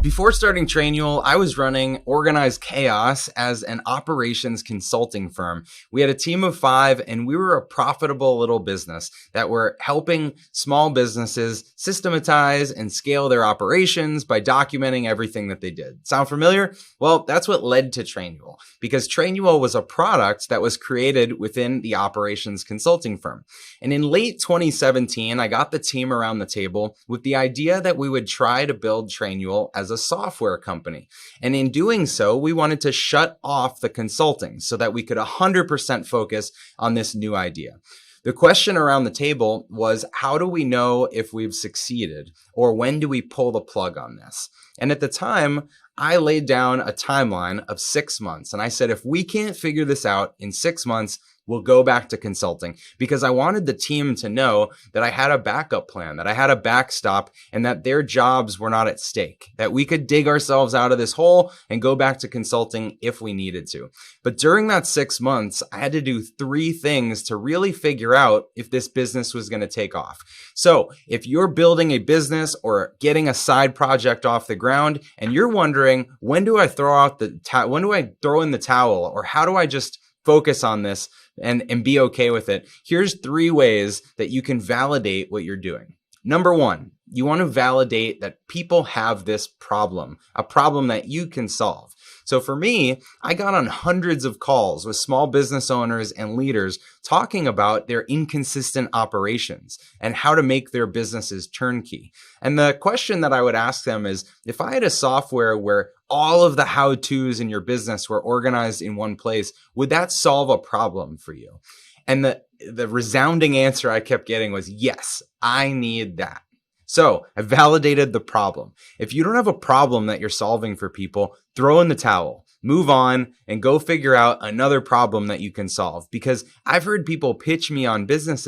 Before starting Trainual, I was running organized chaos as an operations consulting firm. We had a team of 5, and we were a profitable little business that were helping small businesses systematize and scale their operations by documenting everything that they did. Sound familiar? Well, that's what led to Trainual, because Trainual was a product that was created within the operations consulting firm. And in late 2017, I got the team around the table with the idea that we would try to build Trainual as a software company. And in doing so, we wanted to shut off the consulting so that we could 100% focus on this new idea. The question around the table was, how do we know if we've succeeded, or when do we pull the plug on this? And at the time, I laid down a timeline of 6 months. And I said, if we can't figure this out in 6 months, we'll go back to consulting, because I wanted the team to know that I had a backup plan, that I had a backstop, and that their jobs were not at stake, that we could dig ourselves out of this hole and go back to consulting if we needed to. But during that 6 months, I had to do 3 things to really figure out if this business was going to take off. So if you're building a business or getting a side project off the ground and you're wondering, when do I throw in the towel, or how do I just focus on this and be okay with it? Here's 3 ways that you can validate what you're doing. Number 1, you want to validate that people have this problem, a problem that you can solve. So for me, I got on hundreds of calls with small business owners and leaders talking about their inconsistent operations and how to make their businesses turnkey. And the question that I would ask them is, if I had a software where all of the how-tos in your business were organized in one place, would that solve a problem for you? And the resounding answer I kept getting was, yes, I need that. So I validated the problem. If you don't have a problem that you're solving for people, throw in the towel, move on, and go figure out another problem that you can solve. Because I've heard people pitch me on business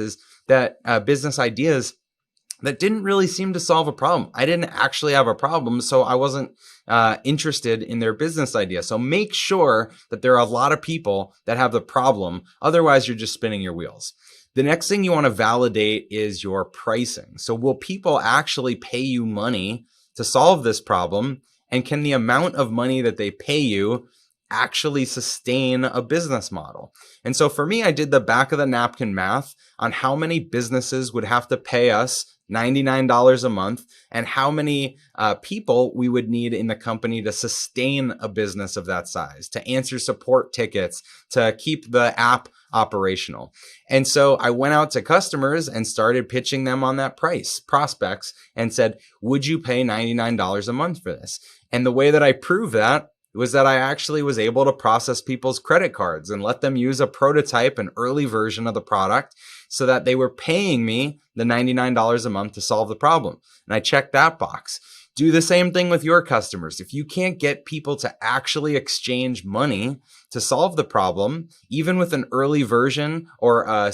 ideas that didn't really seem to solve a problem. I didn't actually have a problem, so I wasn't interested in their business idea. So make sure that there are a lot of people that have the problem. Otherwise, you're just spinning your wheels. The next thing you want to validate is your pricing. So will people actually pay you money to solve this problem? And can the amount of money that they pay you actually sustain a business model? And so for me, I did the back of the napkin math on how many businesses would have to pay us $99 a month, and how many people we would need in the company to sustain a business of that size, to answer support tickets, to keep the app operational. And so I went out to customers and started pitching them on that price, prospects, and said, would you pay $99 a month for this? And the way that I proved that was that I actually was able to process people's credit cards and let them use a prototype, an early version of the product, so that they were paying me the $99 a month to solve the problem. And I checked that box. Do the same thing with your customers. If you can't get people to actually exchange money to solve the problem, even with an early version or a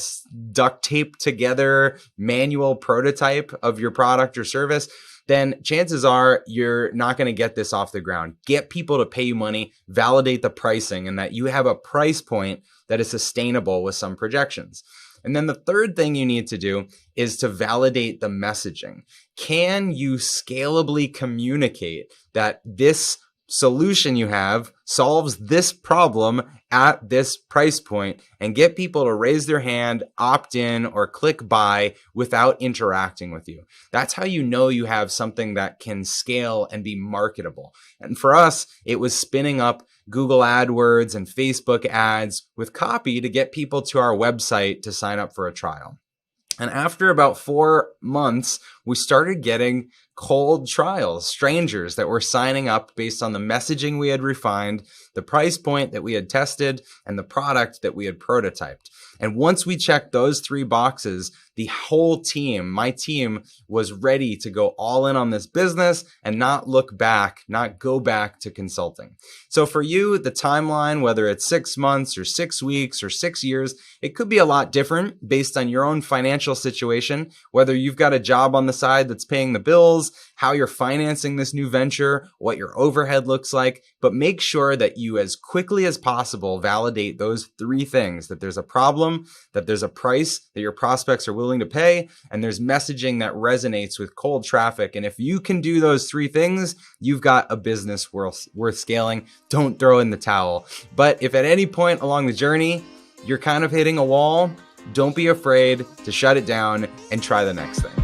duct tape together manual prototype of your product or service, then chances are you're not going to get this off the ground. Get people to pay you money, validate the pricing, and that you have a price point that is sustainable with some projections. And then the third thing you need to do is to validate the messaging. Can you scalably communicate that this solution you have solves this problem at this price point, and get people to raise their hand, opt in, or click buy without interacting with you? That's how you know you have something that can scale and be marketable. And for us, it was spinning up Google AdWords and Facebook ads with copy to get people to our website to sign up for a trial. And after about 4 months, we started getting cold trials, strangers that were signing up based on the messaging we had refined, the price point that we had tested, and the product that we had prototyped. And once we checked those 3 boxes, the whole team, my team, was ready to go all in on this business and not look back, not go back to consulting. So for you, the timeline, whether it's 6 months or 6 weeks or 6 years, it could be a lot different based on your own financial situation, whether you've got a job on the side that's paying the bills, how you're financing this new venture, what your overhead looks like. But make sure that you, as quickly as possible, validate those 3 things: that there's a problem, that there's a price that your prospects are willing willing to pay, and there's messaging that resonates with cold traffic. And if you can do those three things, you've got a business worth scaling. Don't throw in the towel. But if at any point along the journey, you're kind of hitting a wall, don't be afraid to shut it down and try the next thing.